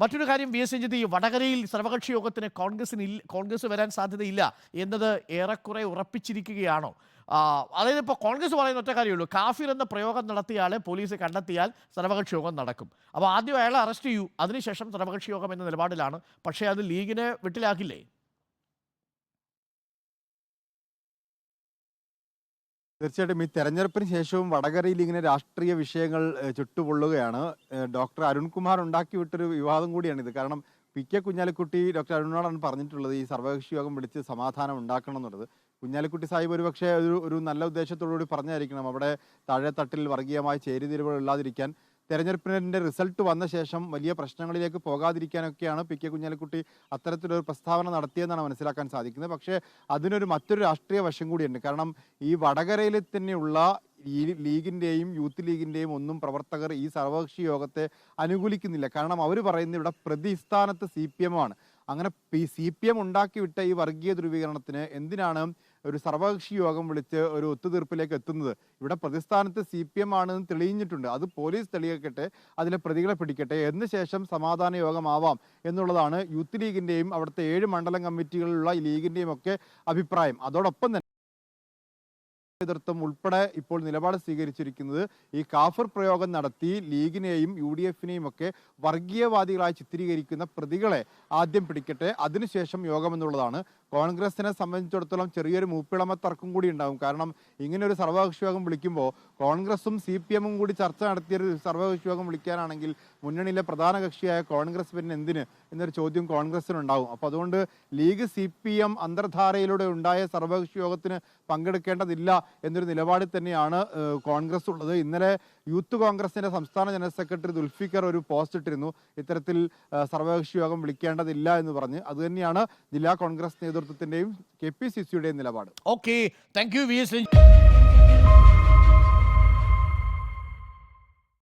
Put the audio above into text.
മറ്റൊരു കാര്യം V S Ranjith, ഈ വടകരയിൽ സർവകക്ഷി യോഗത്തിന് കോൺഗ്രസ് വരാൻ സാധ്യതയില്ല എന്നത് ഏറെക്കുറെ ഉറപ്പിച്ചിരിക്കുകയാണോ? അതായത് ഇപ്പോൾ കോൺഗ്രസ് പറയുന്ന ഒറ്റ കാര്യമുള്ളൂ, കാഫിർ എന്ന പ്രയോഗം നടത്തിയാളെ പോലീസ് കണ്ടെത്തിയാൽ സർവകക്ഷി യോഗം നടക്കും. അപ്പോൾ ആദ്യം അയാളെ അറസ്റ്റ് ചെയ്യൂ, അതിനുശേഷം സർവകക്ഷി യോഗം എന്ന നിലപാടിലാണ്. പക്ഷേ അത് ലീഗിനെ വിട്ടിലാക്കില്ലേ? തീർച്ചയായിട്ടും ഈ തെരഞ്ഞെടുപ്പിന് ശേഷവും വടകരയിൽ ഇങ്ങനെ രാഷ്ട്രീയ വിഷയങ്ങൾ ചുട്ടുപൊള്ളുകയാണ്. ഡോക്ടർ അരുൺകുമാർ ഉണ്ടാക്കി വിട്ടൊരു വിവാദം കൂടിയാണിത്. കാരണം പി.കെ. കുഞ്ഞാലിക്കുട്ടി ഡോക്ടർ അരുണിനോടാണ് പറഞ്ഞിട്ടുള്ളത് ഈ സർവകക്ഷി യോഗം വിളിച്ച് സമാധാനം ഉണ്ടാക്കണം എന്നുള്ളത്. കുഞ്ഞാലിക്കുട്ടി സാഹിബ് ഒരുപക്ഷെ ഒരു നല്ല ഉദ്ദേശത്തോടുകൂടി പറഞ്ഞായിരിക്കണം അവിടെ താഴെത്തട്ടിൽ വർഗീയമായ ചേരിതിരിവുകൾ ഇല്ലാതിരിക്കാൻ, തെരഞ്ഞെടുപ്പിൻ്റെ റിസൾട്ട് വന്ന ശേഷം വലിയ പ്രശ്നങ്ങളിലേക്ക് പോകാതിരിക്കാനൊക്കെയാണ് പി.കെ. കുഞ്ഞാലിക്കുട്ടി അത്തരത്തിലൊരു പ്രസ്താവന നടത്തിയെന്നാണ് മനസ്സിലാക്കാൻ സാധിക്കുന്നത്. പക്ഷേ അതിനൊരു മറ്റൊരു രാഷ്ട്രീയ വശം കൂടിയുണ്ട്. കാരണം ഈ വടകരയിൽ തന്നെയുള്ള ഈ ലീഗിൻ്റെയും യൂത്ത് ലീഗിൻ്റെയും ഒന്നും പ്രവർത്തകർ ഈ സർവകക്ഷി യോഗത്തെ അനുകൂലിക്കുന്നില്ല. കാരണം അവർ പറയുന്നത് ഇവിടെ പ്രതിസ്ഥാനത്ത് CPM ആണ്. അങ്ങനെ CPM ഉണ്ടാക്കിവിട്ട ഈ വർഗീയ ധ്രുവീകരണത്തിന് എന്തിനാണ് ഒരു സർവകക്ഷി യോഗം വിളിച്ച് ഒരു ഒത്തുതീർപ്പിലേക്ക് എത്തുന്നത്? ഇവിടെ പ്രതിസ്ഥാനത്ത് CPM ആണെന്ന് തെളിയിച്ചിട്ടുണ്ട്. അത് പോലീസ് തെളിയിക്കട്ടെ, അതിലെ പ്രതികളെ പിടിക്കട്ടെ, എന്ന് ശേഷം സമാധാന യോഗമാവാം എന്നുള്ളതാണ് യൂത്ത് ലീഗിൻ്റെയും അവിടുത്തെ 7 മണ്ഡലം കമ്മിറ്റികളിലുള്ള ഈ ലീഗിൻ്റെയും ഒക്കെ അഭിപ്രായം. അതോടൊപ്പം തന്നെ നേതൃത്വം ഉൾപ്പെടെ ഇപ്പോൾ നിലപാട് സ്വീകരിച്ചിരിക്കുന്നത് ഈ കാഫർ പ്രയോഗം നടത്തി ലീഗിനെയും UDF-നെയും ഒക്കെ വർഗീയവാദികളായി ചിത്രീകരിക്കുന്ന പ്രതികളെ ആദ്യം പിടിക്കട്ടെ, അതിനുശേഷം യോഗമെന്നുള്ളതാണ്. കോൺഗ്രസിനെ സംബന്ധിച്ചിടത്തോളം ചെറിയൊരു മൂപ്പിളമ തർക്കം കൂടി ഉണ്ടാകും. കാരണം ഇങ്ങനെ ഒരു സർവകക്ഷി യോഗം വിളിക്കുമ്പോൾ കോൺഗ്രസും CPM-ഉം കൂടി ചർച്ച നടത്തിയൊരു സർവകക്ഷി യോഗം വിളിക്കാനാണെങ്കിൽ മുന്നണിയിലെ പ്രധാന കക്ഷിയായ കോൺഗ്രസ് പിന്നെ എന്തിന് എന്നൊരു ചോദ്യം കോൺഗ്രസിനുണ്ടാവും. അപ്പോൾ അതുകൊണ്ട് ലീഗ് CPM അന്തർധാരയിലൂടെ ഉണ്ടായ സർവകക്ഷി യോഗത്തിന് പങ്കെടുക്കേണ്ടതില്ല എന്നൊരു നിലപാടിൽ തന്നെയാണ് കോൺഗ്രസ് ഉള്ളത്. ഇന്നലെ യൂത്ത് കോൺഗ്രസിന്റെ സംസ്ഥാന ജനറൽ സെക്രട്ടറി ദുൽഫിക്കർ ഒരു പോസ്റ്റ് ഇട്ടിരുന്നു ഇത്തരത്തിൽ സർവകക്ഷി യോഗം വിളിക്കേണ്ടതില്ല എന്ന് പറഞ്ഞ്. അതുതന്നെയാണ് ജില്ലാ കോൺഗ്രസ് നേതൃത്വത്തിന്റെയും KPCC-യുടെയും നിലപാട്. Okay, thank you V S.